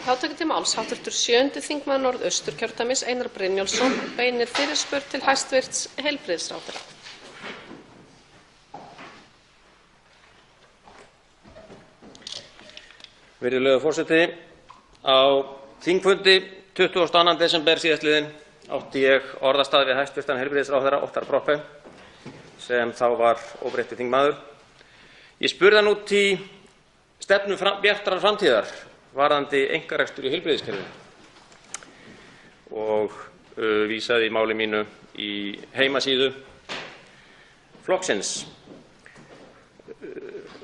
Þá tekur til máls hv. 7. þingmaður Norðausturkjördæmis Einar Brynjólfsson beinir fyrirspurn til hæstv. Heilbrigðisráðherra. Virðulegur forseti, á þingfundi 22. desember síðastliðinn átti ég orðastað við hæstv. Heilbrigðisráðherra Óttar Proppé sem þá var óbreyttur þingmaður. Ég spurði hann út í stefnu bjartrar framtíðar varðandi einkarekstur í heilbrigðiskerfinu og vísaði í máli mínu í heimasíðu flokksins.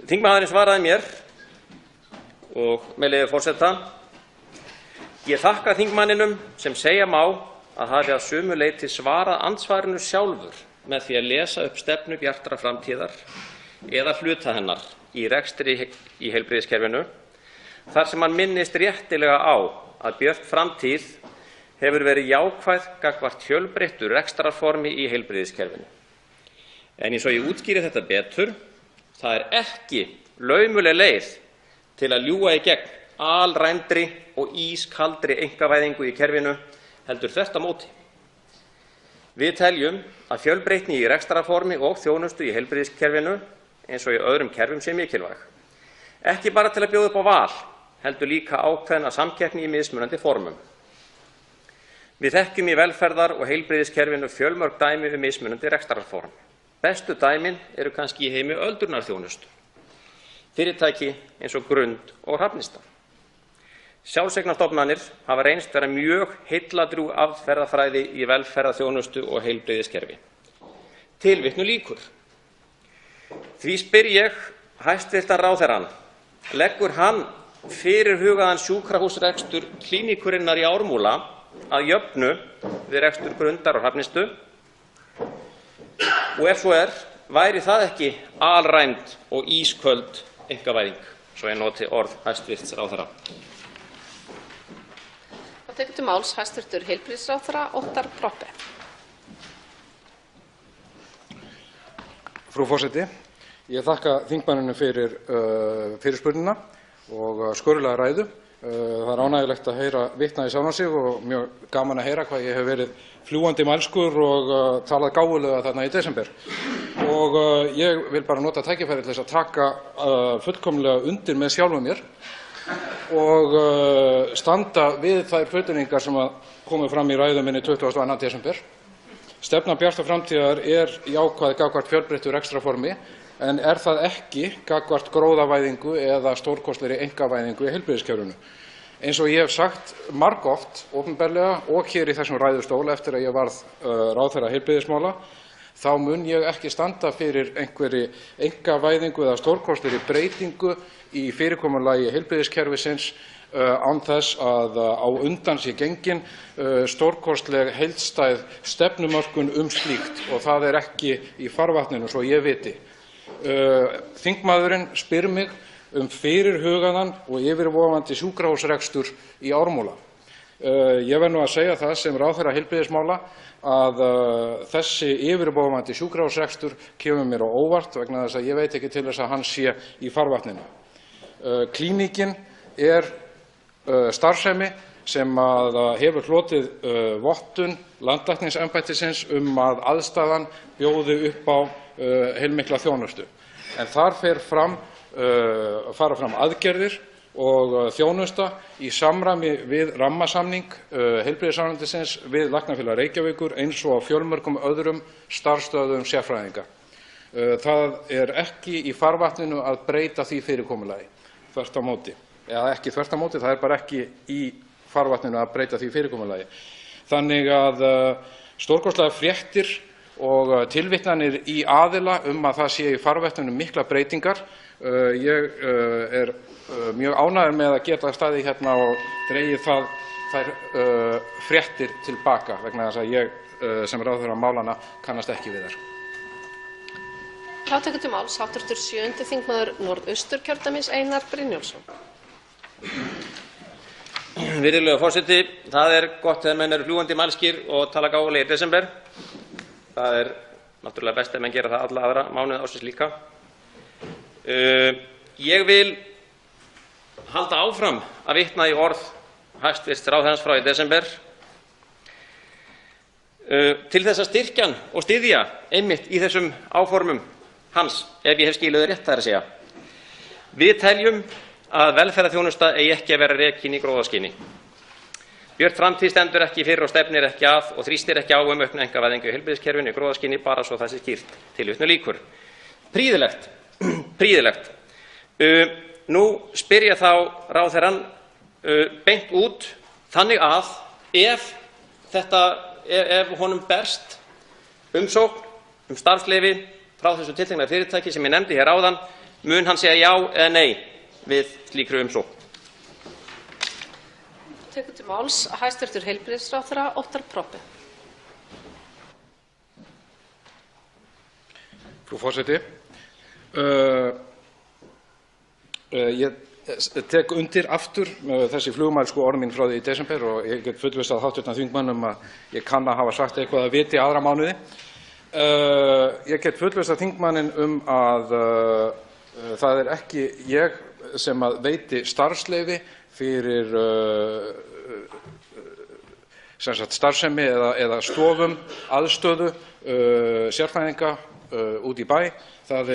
Þingmaðurinn svaraði mér og með leyfi forseta: Ég þakka þingmanninum sem segja má að hafi að sumu leyti svarað andsvarinu sjálfur með því að lesa upp stefnu bjartrar framtíðar eða hluta hennar í rekstri í heilbrigðiskerfinu, þar sem hann minnist réttilega á að björt framtíð hefur verið jákvæð gagnvart fjölbreyttu rekstrarformi í heilbrigðiskerfinu. En eins og ég útskýri þetta betur, það er ekki laumuleg leið til að ljúga í gegn alræmdri og ískaldri einkavæðingu í kerfinu, heldur þvert á móti. Við teljum að fjölbreytni í rekstrarformi og þjónustu í heilbrigðiskerfinu eins og í öðrum kerfum sé mikilvæg. Ekki bara til að bjóða upp á val, heldur líka ákveðna samkeppni í mismunandi formum. Við þekkjum í velferðar- og heilbrigðiskerfinu fjölmörg dæmi mismunandi rekstrarform. Bestu dæmin eru kannski í heimi öldrunarþjónustu, fyrirtæki eins og Grund og Hrafnista. Sjálfseignarstofnanir hafa reynst vera mjög heilladrjúg aðferðafræði í velferðarþjónustu og heilbrigðiskerfi. Tilvitnun lýkur. Því spyr ég hæstv. ráðherrann: leggur hann fyrirhugaðan sjúkrahúsrekstur klíníkurinnar í Ármúla að jöfnu við rekstur Grundar og Hrafnistu? Og ef svo væri það ekki alræmd og ísköld einkavæðing, svo ég noti orð hæstv. ráðherra? Það tekur til máls hæstv. Heilbrigðisráðherra Óttar Proppé. Frú forseti, ég þakka þingmanninum fyrir fyrirspurnina og skörulega ræðu. Það er ánægjulegt að heyra vitna í sjálfan sig og mjög gaman að heyra hvað ég hef verið fljúgandi mælskur og talað gáfulega þarna í desember. Og ég vil bara nota tækifærið til þess að taka fullkomlega undir með sjálfum mér og standa við þær fullyrðingar sem komu fram í ræðu minni 22. desember. Stefna bjartrar framtíðar jákvæð gagnvart fjölbreyttu rekstrarformi, en það ekki gagnvart gróðavæðingu eða stórkostlegri einkavæðingu í heilbrigðiskerfinu. Eins og ég hef sagt margoft opinberlega og hér í þessum ræðustól eftir að ég varð ráðherra heilbrigðismála, þá mun ég ekki standa fyrir einhverri einkavæðingu eða stórkostlegri breytingu í fyrirkomulagi heilbrigðiskerfisins án þess að á undan sé gengin stórkostleg heildstæð stefnumörkun slíkt, og það er ekki í farvatninu svo ég viti. Þingmaðurinn spyr mig fyrirhugaðan og yfirvofandi sjúkrahúsrekstur í Ármúla. Ég verð nú að segja það sem ráðherra heilbrigðismála að þessi yfirvofandi sjúkrahúsrekstur kemur mér á óvart vegna þess að ég veit ekki til þess að hann sé í farvatninu. Klíníkin starfsemi sem hefur hlotið vottun landlæknisembættisins að aðstaðan bjóði upp á heilmikla þjónustu. En þar fara fram aðgerðir og þjónusta í samræmi við rammasamning heilbrigðisráðuneytisins við Læknafélag Reykjavíkur eins og á fjölmörgum öðrum starfsstöðvum sérfræðinga. Það er ekki í farvatninu að breyta því fyrirkomulagi, þvert á móti. Eða ekki þvert á móti, það er bara ekki í farvatninu að breyta því fyrirkomulagi. Þannig að stórkostlegar fréttir og tilvitnanir í aðila að það sé í farvatninu miklar breytingar. Ég er mjög ánægður með að geta staðið hérna og dregið þær fréttir til baka vegna þess að ég sem ráðherra málanna kannast ekki við þær. Þá tekur til máls hv. 7. þingmaður Norðausturkjördæmis Einar Brynjólfsson. Virðulegur forseti, það er gott þegar menn eru fljúgandi mælskir og tala gáfulega í desember. Það er náttúrulega best ef menn gera það alla aðra mánuði ársins líka. Ég vil halda áfram að vitna í orð hæstv. Ráðherrans frá í desember til þess að styrkja hann og styðja einmitt í þessum áformum hans, ef ég hef skilið þau rétt, það er að segja. Við teljum að velferðarþjónusta eigi ekki að vera rekin í gróðaskyni. Björt framtíð stendur ekki fyrir og stefnir ekki að og þrýstir ekki á aukna einkavæðingu í heilbrigðiskerfinu í gróðaskyni, bara svo það sé skýrt. Tilvitnun lýkur. Prýðilegt. Prýðilegt. Nú spyr ég þá ráðherrann beint út þannig að ef honum berst umsókn starfsleyfi frá þessu tiltekna fyrirtæki sem ég nefndi hér áðan, mun hann segja já eða nei við slíkri umsókn? Tekur til máls hæstv. Heilbrigðisráðherra Óttarr Proppé. Frú forseti, ég tek undir aftur þessi flugmælsku orð mín frá því í desember og ég get fullvissað hv. þingmann að ég kann að hafa sagt eitthvað að viti aðra mánuði. Ég get fullvissað þingmanninn að það er ekki ég sem að veiti starfsleyfi fyrir starfsemi eða stofum, aðstöðu sérfræðinga út í bæ. Það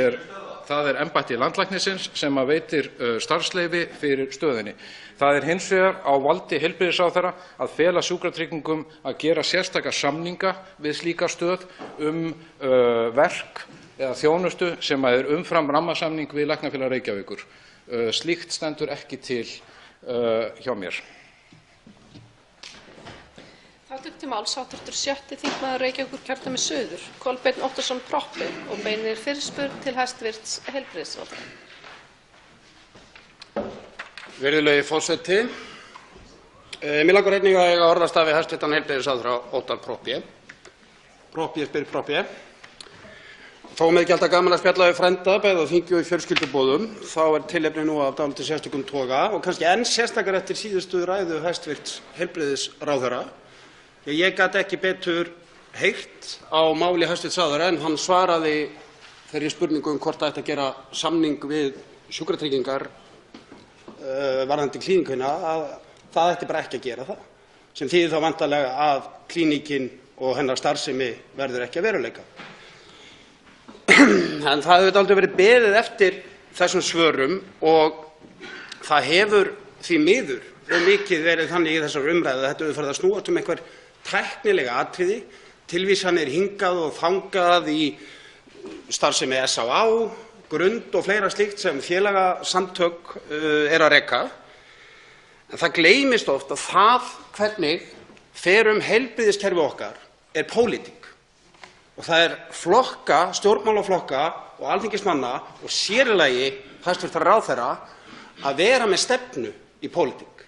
er embætti landlæknisins sem að veitir starfsleyfi fyrir stöðinni. Það er hins vegar á valdi heilbrigðisráðherra að fela Sjúkratryggingum að gera sérstaka samninga við slíka stöð verk eða þjónustu sem er umfram rammasamning við Læknafélag Reykjavíkur. Slíkt stendur ekki til hjá mér. Þá tekur til máls hv. 6. þingmaður Reykjavíkurkjördæmis suður, Kolbeinn Óttarsson Proppé, og beinir fyrirspurn til hæstv. Heilbrigðisráðherra. Virðulegi forseti. Mig langar einnig að eiga orðastað við hæstv. Heilbrigðisráðherra Óttarr Proppé. Proppé spyr Proppé. Þó með ekki alltaf gaman að spjalla við frænda, bæði á þingi og í fjölskylduboðum, þá er tilefni nú af dálítið sérstökum toga og kannski enn sérstakar eftir síðustu ræðu hæstv. Heilbrigðisráðherra. Ég gat ekki betur heyrt á máli hæstv. ráðherra en hann svaraði þeirri spurningu hvort það ætti að gera samning við Sjúkratryggingar varðandi klíníkuna að það ætti bara ekki að gera það, sem þýðir þá væntanlega að klíníkin og hennar starfsemi verður ekki að veruleika. En það hefur dálítið verið beðið eftir þessum svörum og það hefur því miður mikið verið þannig í þessar umræðu að þetta hefur farið að snúast einhver tæknilega atriði, tilvísanir hingað og þangað í starfsemi SÁÁ, Grund og fleira slíkt sem félagasamtök að reka. En það gleymist oft að það hvernig fer heilbrigðiskerfi okkar er pólitík. Og það er flokka, stjórnmálaflokka og alþingismanna og sér í lagi hæstv. ráðherra að vera með stefnu í pólitík.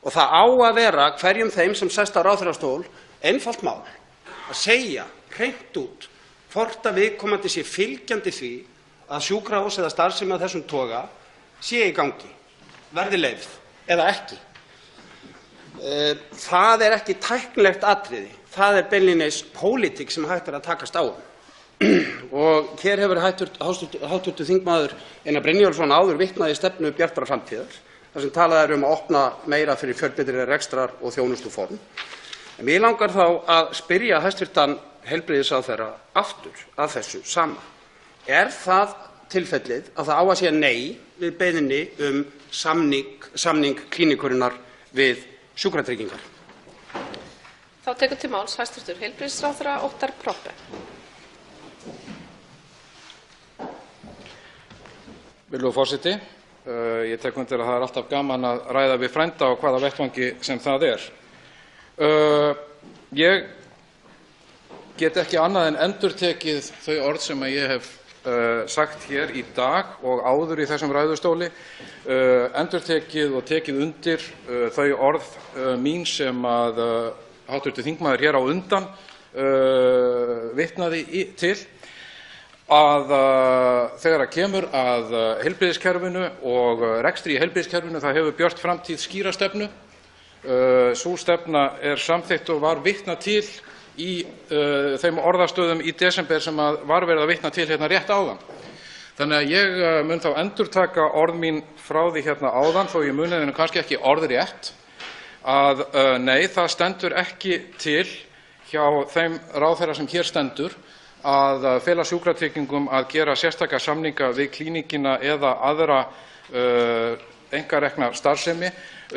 Og það á að vera hverjum þeim sem sest á ráðherrastól einfalt mál að segja hreint út hvort að viðkomandi sé fylgjandi því að sjúkrahús eða starfsemi af þessum toga sé í gangi, verði leyfð eða ekki. Það er ekki tæknilegt atriði, það er beinlínis pólitík sem hægt er að takast á. Og hér hefur hv. þingmaður Einar Brynjólfsson áður vitnað í stefnu Bjartrar framtíðar, þar sem talað er að opna meira fyrir fjölbreytilegri rekstrar- og þjónustuform. En mig langar þá að spyrja hæstv. heilbrigðisráðherra aftur að þessu sama. Er það tilfellið að það á að segja nei við beiðni samning klíníkurinnar við Sjúkratryggingar? Þá tekur til máls hæstv. Heilbrigðisráðherra Óttarr Proppé. Virðulegur forseti, ég tek undir að það er alltaf gaman að ræða við frænda á hvaða vettvangi sem það er. Ég get ekki annað en endurtekið þau orð sem ég hef sagt hér í dag og áður í þessum ræðustóli, endurtekið og tekið undir þau orð mín sem að hv. þingmaður hér á undan vitnaði til, að þegar kemur að heilbrigðiskerfinu og rekstri í heilbrigðiskerfinu, það hefur Björt framtíð skýra stefnu. Sú stefna er samþykkt og var vitnað til í þeim orðastöðum í desember sem var verið að vitna til hérna rétt áðan. Þannig að ég mun þá endurtaka orð mín frá því hérna áðan, þó ég muni þeim kannski ekki orðrétt, að nei, það stendur ekki til hjá þeim ráðherra sem hér stendur að fela Sjúkratryggingum að gera sérstaka samninga við klíníkina eða aðra einkarekna starfsemi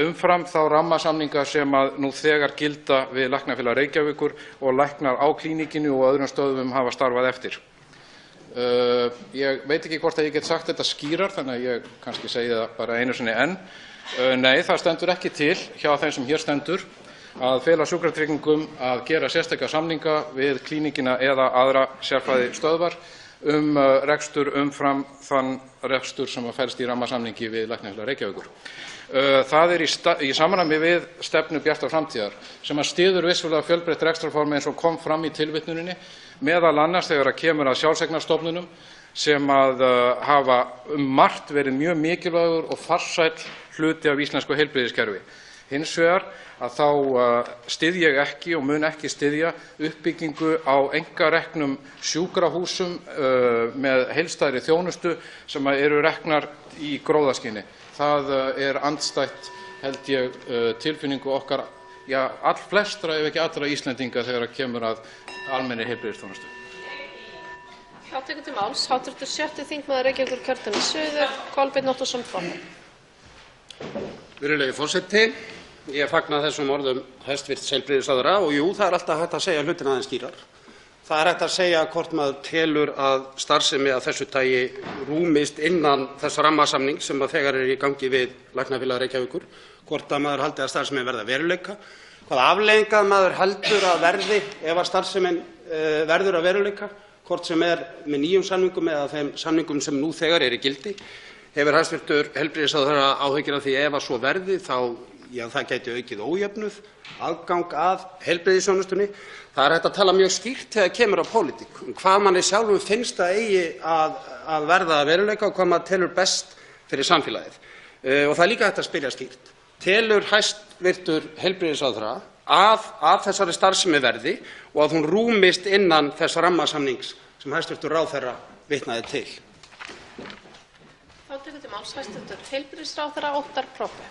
umfram þá rammasamninga sem nú þegar gilda við Læknafélag Reykjavíkur og læknar á klíníkinu og öðrum stöðvum hafa starfað eftir. Ég veit ekki hvort að ég get sagt þetta skýrar, þannig að ég kannski segi það bara einu sinni enn. Nei, það stendur ekki til hjá þeim sem hér stendur að fela Sjúkratryggingum að gera sérstaka samninga við klíníkina eða aðra sérfræðistöðvar rekstur umfram þann rekstur sem felst í rammasamningi við Læknafélag Reykjavíkur. Það í samræmi við stefnu Bjartrar framtíðar sem styður vissulega fjölbreytt rekstrarform eins og kom fram í tilvitnuninni, meðal annars þegar kemur að sjálfseignarstofnunum sem hafa margt verið mjög mikilvægur og farsæll hluti af íslensku heilbrigðiskerfi. Hins vegar að þá styð ég ekki og mun ekki styðja uppbyggingu á einkareknum sjúkrahúsum með heildstæðri þjónustu sem eru reknar í gróðaskyni. Það andstætt, held ég, tilfinningu okkar, allflestra ef ekki allra Íslendinga þegar kemur að almennri heilbrigðisþjónustu. Þá tekur til máls hv. 6. þingmaður Reykjavíkurkjördæmis suður, Kolbeinn Óttarsson Proppé. Virðulegi forseti, ég fagna þessum orðum hæstv. Heilbrigðisráðherra og jú, það alltaf hægt að segja hlutina aðeins skýrar. Það hægt að segja hvort maður telur að starfsemi af þessu tagi rúmist innan þess rammasamnings sem þegar í gangi við Læknafélag Reykjavíkur, hvort að maður haldi að starfsemin verði að veruleika, hvaða afleiðingar maður heldur að verði ef að starfsemin verður að veruleika, hvort sem með nýjum samningum eða þeim samningum sem nú þegar í gildi. Hefur hæstv. Heilbrigðisráðherra áhyggjur af því ef að svo verði þá það gæti aukið ójöfnuð, aðgang að heilbrigðisþjónustunni. Það hægt að tala mjög skýrt þegar kemur að pólitík, hvað manni sjálfum finnst að eigi að verða að veruleika og hvað maður telur best fyrir samfélagið. Og það líka hægt að spyrja skýrt. Telur hæstv. Heilbrigðisráðherra að þessari starfsemi verði og að hún rúmist innan þess rammasamnings sem hæstv. Ráðherra vitnaði til? Þá tekur til máls hæstv. Heilbrigðisráðherra Óttar Proppé.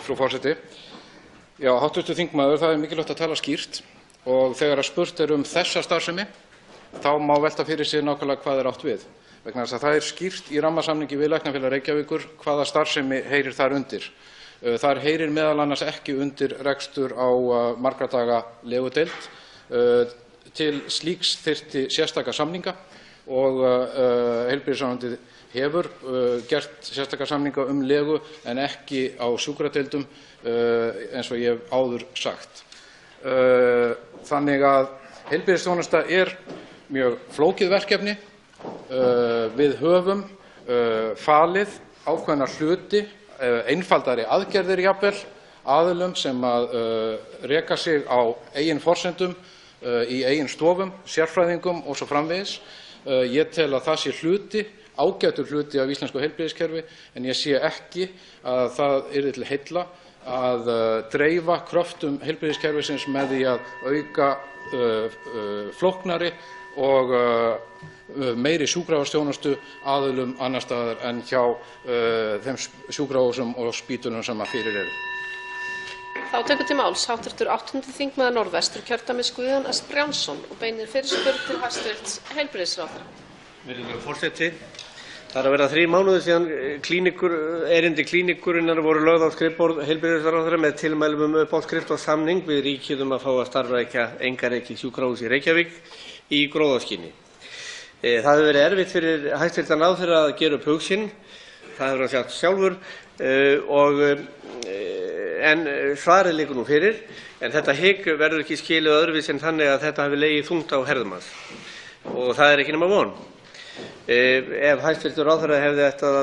Frú forseti, hv. þingmaður, það mikilvægt að tala skýrt og þegar spurt þessa starfsemi þá má velta fyrir sig nákvæmlega hvað átt við. Vegna þess að það skýrt í rammasamningi við Læknafélag Reykjavíkur hvaða starfsemi heyrir þar undir. Þar heyrir meðal annars ekki undir rekstur á margra daga legudeild. Til slíks þyrfti sérstaka samninga og heilbrigðisráðuneytið hefur gert sérstaka samninga legu en ekki á sjúkradeildum eins og ég hef áður sagt. Þannig að heilbrigðisþjónusta mjög flókið verkefni. Við höfum falið ákveðna hluti, einfaldari aðgerðir jafnvel, aðilum sem reka sig á eigin forsendum, í eigin stofum, sérfræðingum og svo framvegis. Ég tel að það sé ágætur hluti af íslensku heilbrigðiskerfi en ég sé ekki að það yrði til heilla að dreifa kröftum heilbrigðiskerfisins með því að auka flóknari og meiri sjúkrahúsþjónustu aðilum annars staðar en hjá þeim sjúkrahúsum og spítulum sem fyrir eru. Þá tekur til máls hv. 8. þingmaður Norðvesturkjördæmis Guðjón S. Brjánsson og beinir fyrirspurn til hæstv. Heilbrigðisráðherra. Virðulegur forseti, það að verða 3 mánuðir síðan erindi klíníkurinnar voru lögð á skrifborð heilbrigðisráðherra með tilmælum uppáskrift og samning við ríkið að fá að starfrækja einkarekið sjúkrahús í Reykjavík í gróðaskyni. Það hefur verið erfitt fyrir hæstv. ráðherra að gera upp hug sinn, það hefur hann sagt sjálfur, en svarið liggur nú fyrir, en þetta hik verður ekki skilið öðruvísi en þannig að þetta hafi legið þungt á herðum hans og það ekki nema von. Ef hæstv. ráðherra hefði ætlað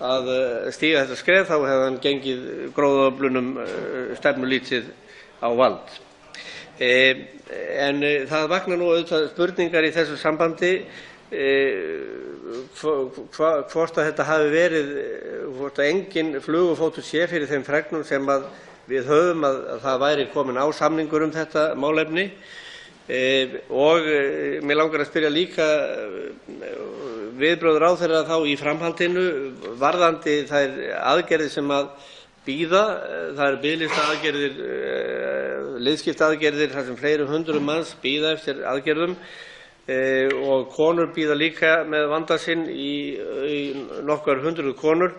að stíga þetta skref þá hefði hann gengið gróðaöflunum stefnulítið á vald. En það vaknar nú auðvitað spurningar í þessu sambandi hvort að þetta hafi verið, hvort að engin flugufótur sé fyrir þeim fregnum sem við höfum að það væri komin á samningur þetta málefni. Og mér langar að spyrja líka viðbrögð ráðherra þá í framhaldinu varðandi þær aðgerðir sem að bíða? Það eru biðlistaaðgerðir, liðskiptaaðgerðir þar sem fleiri hundruð manns bíða eftir aðgerðum og konur bíða líka með vanda sinn í nokkrar hundruð konur.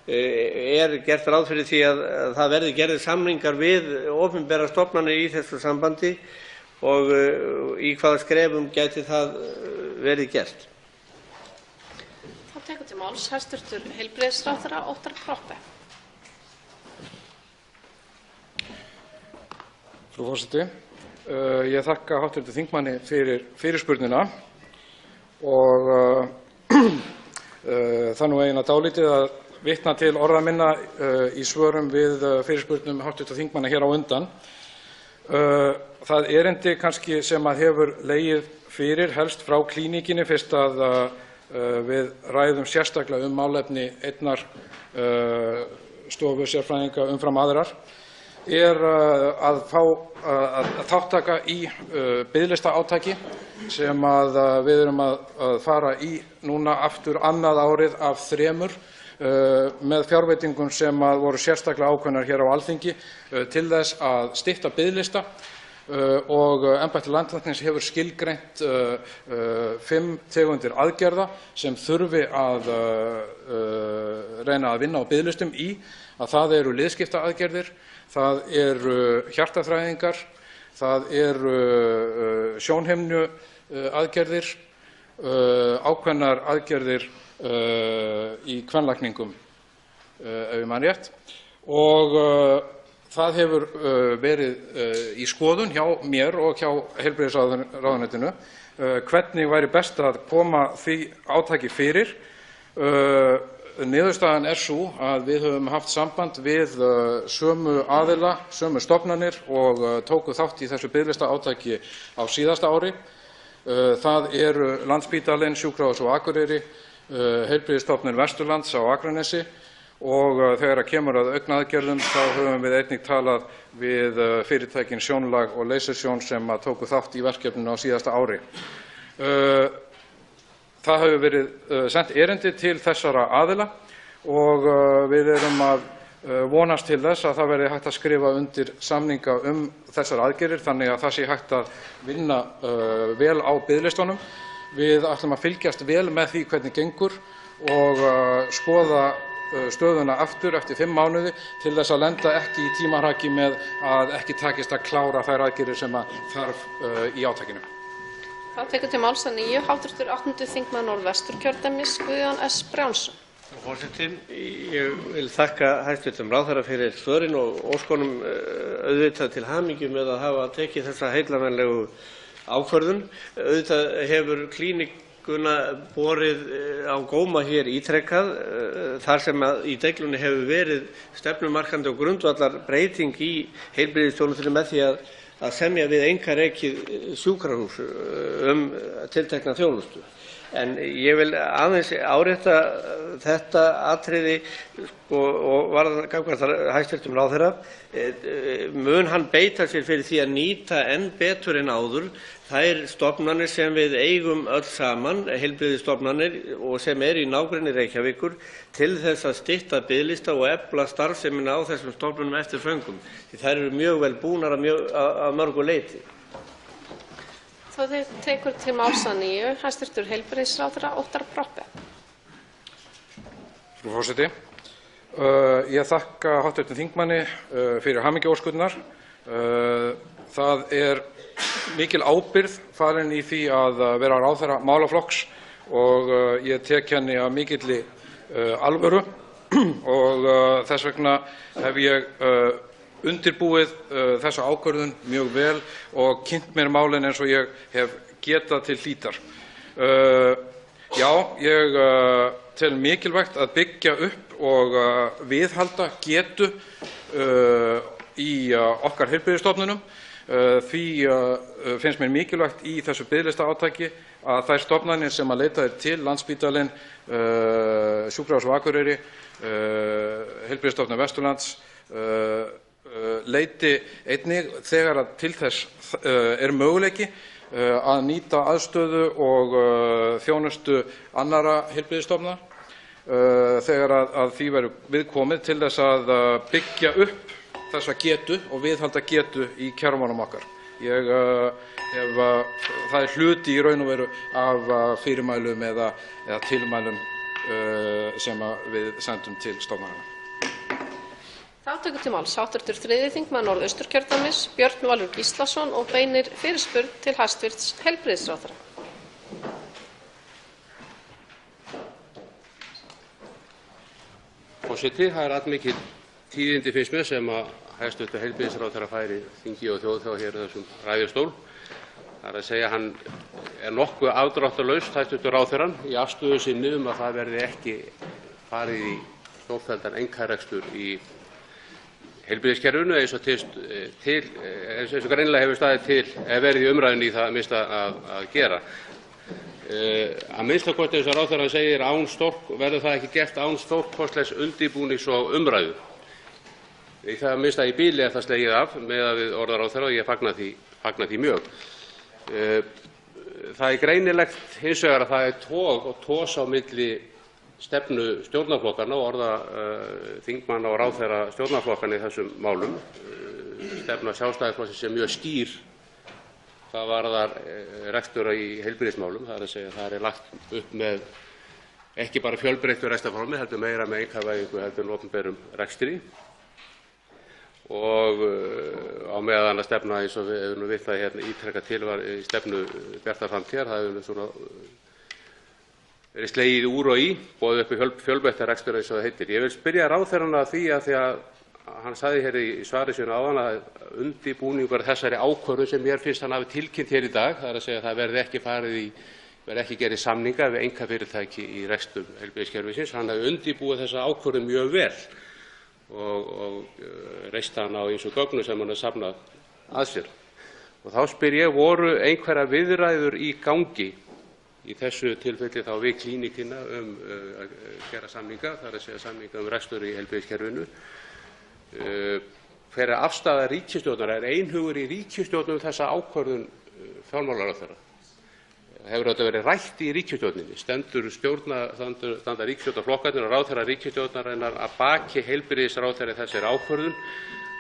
Er gert ráð fyrir því að það verði gerðir samningar við opinberar stofnanir í þessu sambandi og í hvaða skrefum gæti það verið gert? Þá tekur til máls hæstv. Heilbrigðisráðherra Óttarr Proppé. Frú forseti, ég þakka hv. þingmanni fyrir fyrirspurnina og það nú eiginlega dálítið að vitna til orða minna í svörum við fyrirspurnum hv. þingmanna hér á undan. Það erindi kannski sem að hefur legið fyrir helst frá klíníkinni fyrst að við ræðum sérstaklega málefni einnar stofu sérfræðinga umfram aðrar að fá að þáttaka í biðlistaátaki sem að við erum að fara í núna aftur annað árið af 3 með fjárveitingum sem að voru sérstaklega ákveðnar hér á Alþingi til þess að stytta biðlista og embætti landlæknis hefur skilgreint 5 tegundir aðgerða sem þurfi að reyna að vinna á biðlistum í. Að það eru liðskiptaaðgerðir, það eru hjartaþræðingar, það eru sjónhimnuaðgerðir, ákveðnar aðgerðir í kvenlækningum, ef ég man rétt, og það hefur verið í skoðun hjá mér og hjá heilbrigðisráðuneytinu hvernig væri best að koma því átaki fyrir. Niðurstaðan sú að við höfum haft samband við sömu aðila, sömu stofnanir og tóku þátt í þessu biðlistaátaki á síðasta ári. Það eru Landspítalinn, Sjúkrahúsið á Akureyri, Heilbrigðisstofnun Vesturlands á Akranesi og þegar kemur að augnaðgerðum þá höfum við einnig talað við fyrirtækin Sjónlag og Lasersjón sem tóku þátt í verkefninu á síðasta ári. Það hefur verið sent erindi til þessara aðila og við erum að vonast til þess að það verði hægt að skrifa undir samninga þessar aðgerðir þannig að það sé hægt að vinna vel á biðlistunum. Við ætlum að fylgjast vel með því hvernig gengur og skoða stöðuna aftur eftir 5 mánuði til þess að lenda ekki í tímahraki með að ekki takist að klára þær aðgerðir sem þarf í átakinu. Það tekur til máls að nýju hv. 8. þingmaður Norðvesturkjördæmis Guðjón S. Brjánsson. Forseti, ég vil þakka hæstv. Ráðherra fyrir svörin og óskonum auðvitað til hamingju með að hafa tekið þessa heillavænlegu ákvörðun. Auðvitað hefur klínikuna borið á góma hér ítrekað þar sem í deiglunni hefur verið stefnumarkandi og grundvallar breyting í heilbrigðisþjónustunni með því að semja við einkarekið sjúkrahús tiltekna þjónustu. En ég vil aðeins árétta þetta atriði og varðandi gagnvart hæstv. Ráðherra. Mun hann beita sér fyrir því að nýta enn betur en áður þær stofnanir sem við eigum öll saman, heilbrigðisstofnanir og sem í nágrenni Reykjavíkur, til þess að stytta biðlista og efla starfsemina á þessum stofnunum eftir föngum. Því þær eru mjög vel búnar að mörgu leyti. Það tekur til máls að nýju hæstv. Heilbrigðisráðherra Óttarr Proppé. Frú forseti, ég þakka hv. þingmanni fyrir hamingjuóskurnar. Það mikil ábyrgð falin í því að vera ráðherra málaflokks og ég tek henni af mikilli alvöru og þess vegna hef ég undirbúið þessa ákvörðun mjög vel og kynnt mér málin eins og ég hef getað til hlítar. Já, ég tel mikilvægt að byggja upp og viðhalda getu í okkar heilbrigðisstofnunum. Því finnst mér mikilvægt í þessu biðlistaátaki að þær stofnanir sem leitað til, Landspítalinn, Sjúkrahúsið á Akureyri, Heilbrigðisstofnun Vesturlands, leiti einnig þegar til þess möguleiki að nýta aðstöðu og þjónustu annarra heilbrigðisstofnana þegar að því verður viðkomið til þess að byggja upp þessa getu og viðhalda getu í kjörmálum okkar. Það er hluti í raun og veru af fyrirmælum eða tilmælum sem við sendum til stofnananna. Þá tekur til máls hv. 3. þingmaður Norðausturkjördæmis, Björn Valur Gíslason, og beinir fyrirspurn til hæstv. Heilbrigðisráðherra. Forseti, það allmikil tíðindi finnst mér sem að hæstv. Heilbrigðisráðherra færi þingi og þjóð hér í þessum ræðustól. Það að segja, hann nokkuð afdráttarlaus, hæstv. ráðherrann, í afstöðu sinni að það verði ekki farið í stórfelldan einkarekstur í heilbrigðiskerfinu eins og greinilega hefur staðið til verið í umræðunni í það minnsta að gera. Að minnsta kosti eins og ráðherrann segir verður það ekki gert án stórkostlegs undirbúnings og umræðu. Í það minnsta í bili það slegið af miðað við orð ráðherra og ég fagna því mjög. Það greinilegt hins vegar að það tog og tos á milli stefnu stjórnarflokkanna og orða þingmanna og ráðherra stjórnarflokkanna í þessum málum. Stefna Sjálfstæðisflokksins er mjög skýr hvað varðar rekstur í heilbrigðismálum. Það að segja, það lagt upp með ekki bara fjölbreyttu rekstrarformi, heldur meira með einkavæðingu heldur en opinberum rekstri. Og á meðan að stefna eins og við hefum við það hérna ítrekað til var í stefnu Bjartar framtíðar. Það hefur svona verið slegið úr og í, boðið upp í fjölbreyttan rekstur eins og það heitir. Ég vil spyrja ráðherrann að því að hann sagði hér í svari sínu áðan að undirbúningur þessari ákvörðun sem mér finnst hann hafi tilkynnt hér í dag, það er að segja að það verði ekki gerðir samninga við einkafyrirtæki í rekstur heilbrigðiskerfisins. Hann hafi undirbúið þessa ákvörðun mjög vel og reist hana á ýmsum gögnum sem hann har safnað að sér. Og þá spyr ég, voru einhverjar viðræður í gangi í þessu tilfelli þá við klíníkina að gera samninga, það er að segja samninga rekstur í heilbrigðiskerfinu. Hver er afstaða ríkisstjórnar? Er einhugur í ríkisstjórnum þessa ákvörðun fjármálaráðherra? Hefur þetta verið rætt í ríkisstjórninni? Standa ríkisstjórnarflokkarnir og ráðherra ríkisstjórnarinnar að baki heilbrigðisráðherra þessari ákvörðun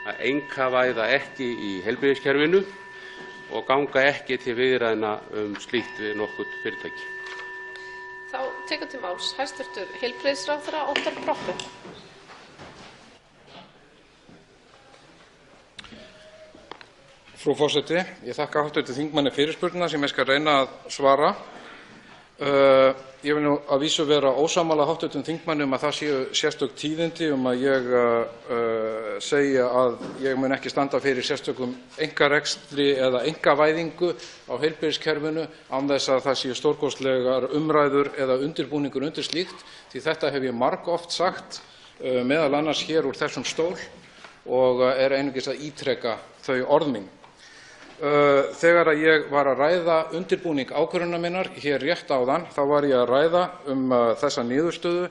að einkavæða ekki í heilbrigðiskerfinu og ganga ekki til viðræðna slíkt við nokkurt fyrirtæki? Þá tekur til máls hæstv. Heilbrigðisráðherra Óttarr Proppé. Frú forseti, ég þakka hv. þingmanni fyrirspurnina sem ég skal reyna að svara. Ég vil nú að vísu vera ósammála hv. þingmanni að það séu sérstök tíðindi að ég segja að ég mun ekki standa fyrir sérstökum einkarekstri eða einkavæðingu á heilbrigðiskerfinu án þess að það séu stórkostlegar umræður eða undirbúningur undir slíkt, því þetta hef ég margoft sagt, meðal annars hér úr þessum stól, og einungis að ítreka þau orð mín. Þegar ég var að ræða undirbúning ákvörðunar minnar hér rétt áðan, þá var ég að ræða þessa niðurstöðu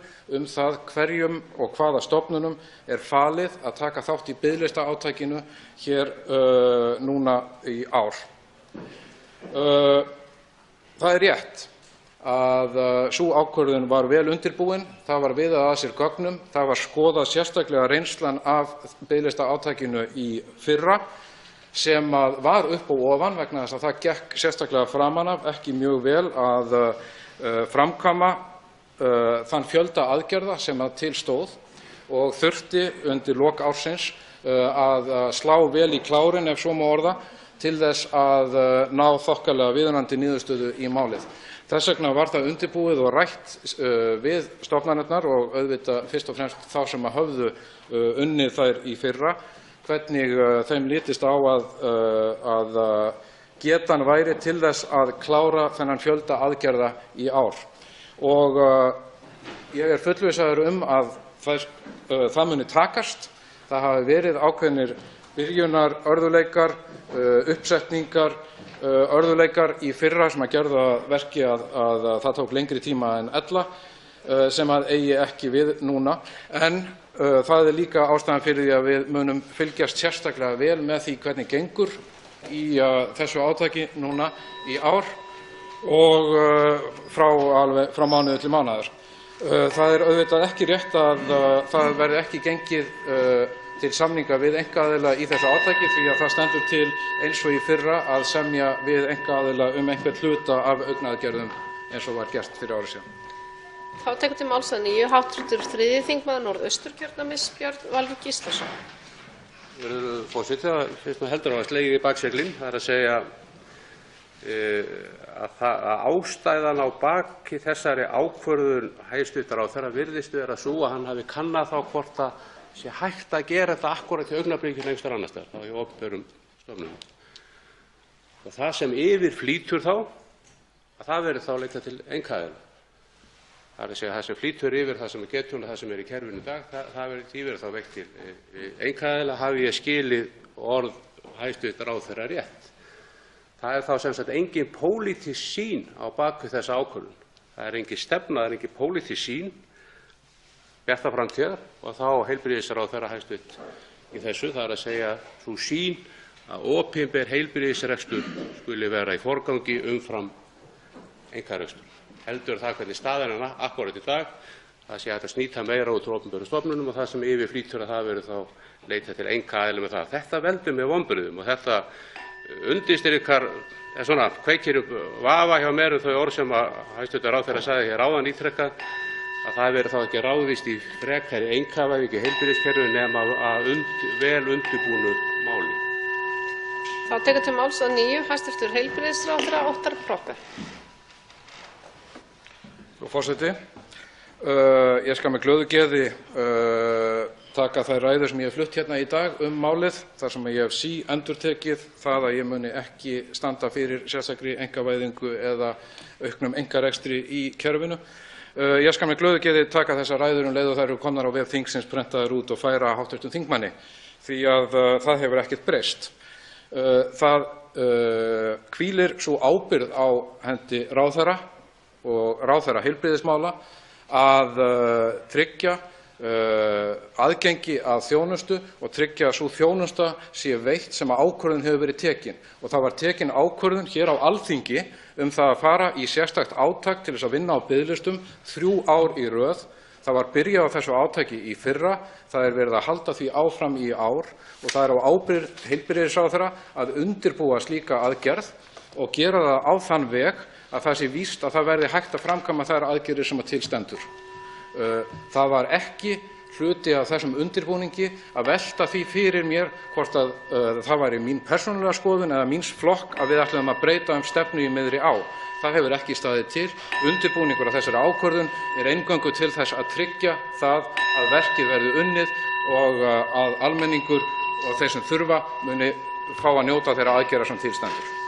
það hverjum og hvaða stofnunum er falið að taka þátt í biðlistaátakinu hér núna í ár. Það er rétt að sú ákvörðun var vel undirbúin, það var viðað að sér gögnum, það var skoðað sérstaklega reynslan af biðlistaátakinu í fyrra, sem var upp og ofan vegna þess að það gekk sérstaklega framan af ekki mjög vel að framkvæma þann fjölda aðgerða sem til stóð og þurfti undir lok ársins að slá vel í klárin, ef svo má orða, til þess að ná þokkalega viðunandi niðurstöðu í málið. Þess vegna var það undirbúið og rætt við stofnanirnar og auðvitað fyrst og fremst þá sem höfðu unnið þær í fyrra, hvernig þeim litist á að getan væri til þess að klára þennan fjölda aðgerða í ár. Og ég er fullvissaður að það muni takast. Það hafi verið ákveðnir byrjunar örðugleikar, uppsetningar, örðugleikar í fyrra sem að gerðu að verki að það tók lengri tíma en ella, sem að eigi ekki við núna. En það er líka ástæðan fyrir því að við munum fylgjast sérstaklega vel með því hvernig gengur í þessu átaki núna í ár og frá mánuði til mánaðar. Það er auðvitað ekki rétt að það verði ekki gengið til samninga við einkaaðila í þessu átaki því að það stendur til eins og í fyrra að semja við einkaaðila einhvern hluta af aukaaðgerðum eins og var gert fyrir ári síðan. Þá tekur til máls að nýju hv. 3. þingmaður Norðausturkjördæmis Björn Valur Gíslason. Forseti, það finnst mér heldur á að slegið í bakseglin. Það er að segja að ástæðan á baki þessari ákvörðun hæstv. ráðherra virðist vera sú að hann hafi kannað þá hvort það sé hægt að gera þetta akkúrat í augnablikinu einhvers staðar annars staðar, þá í opinberum stofnunum. Og það sem yfirflýtur þá, að það verður þá leitað til einkaaðila. Það er að segja að það sem flýtur yfir það sem er getun og það sem er í kerfinu í dag, því verður þá veitt til einkaaðila, hafi ég skilið orð hæstv. ráðherra rétt. Það er þá sem sagt engin pólitísk sýn á bak við þessa ákvörðun. Það er engin stefna, það er engin pólitísk sýn Bjartar framtíðar og þá heilbrigðisráðherra hæstv. Í þessu. Það er að segja sú sýn að opinber heilbrigðisrekstur skuli vera í forgangi umfram einkarekstur. Heldur það hvernig staðan er akkúrat í dag, það sé hægt að snýta meira út úr opinberum stofnunum og það sem yfirflýtur að það verður þá leitað til einkaaðila með það. Þetta veldur með vonbrigðum og þetta undirstrikar svona kveikir upp vafa hjá mér þau orð sem að hæstv. ráðherra sagði hér áðan ítrekað að það verður þá ekki ráðist í frekari einkavæðingu í heilbrigðiskerfinu nema að vel undirbúnu máli. Þá tekur til máls að nýju hæstv. Heilbrigðisráðherra Óttar Proppé. Frú forseti, ég skal með glöðu geði taka þær ræður sem ég hef flutt hérna í dag málið þar sem ég hef endurtekið það að ég muni ekki standa fyrir sérstakri einkavæðingu eða auknum einkarekstri í kerfinu. Ég skal með glöðu geði taka þessar ræður leið og þær eru komnar á vef þingsins, prentaðar út og færa hv. þingmanni því að það hefur ekkert breyst. Það hvílir sú ábyrgð á hendi ráðherra og ráðherra heilbrigðismála að tryggja aðgengi að þjónustu og tryggja að sú þjónusta sé veitt sem að ákvörðun hefur verið tekin. Og það var tekin ákvörðun hér á Alþingi það að fara í sérstakt átak til þess að vinna á biðlistum 3 ár í röð. Það var byrjað á þessu átaki í fyrra, það er verið að halda því áfram í ár og það er á ábyrgð heilbrigðisráðherra að undirbúa slíka aðgerð og gera það á þann veg að það sé víst að það verði hægt að framkvæma þær aðgerðir sem að til stendur. Það var ekki hluti af þessum undirbúningi að velta því fyrir mér hvort að það væri mín persónulega skoðun eða míns flokk að við ætluðum að breyta stefnu í miðri á. Það hefur ekki staðið til. Undirbúningur af þessari ákvörðun er eingöngu til þess að tryggja það að verkið verði unnið og að almenningur og þeir sem þurfa muni fá að njóta þeirra aðgerða sem til stendur.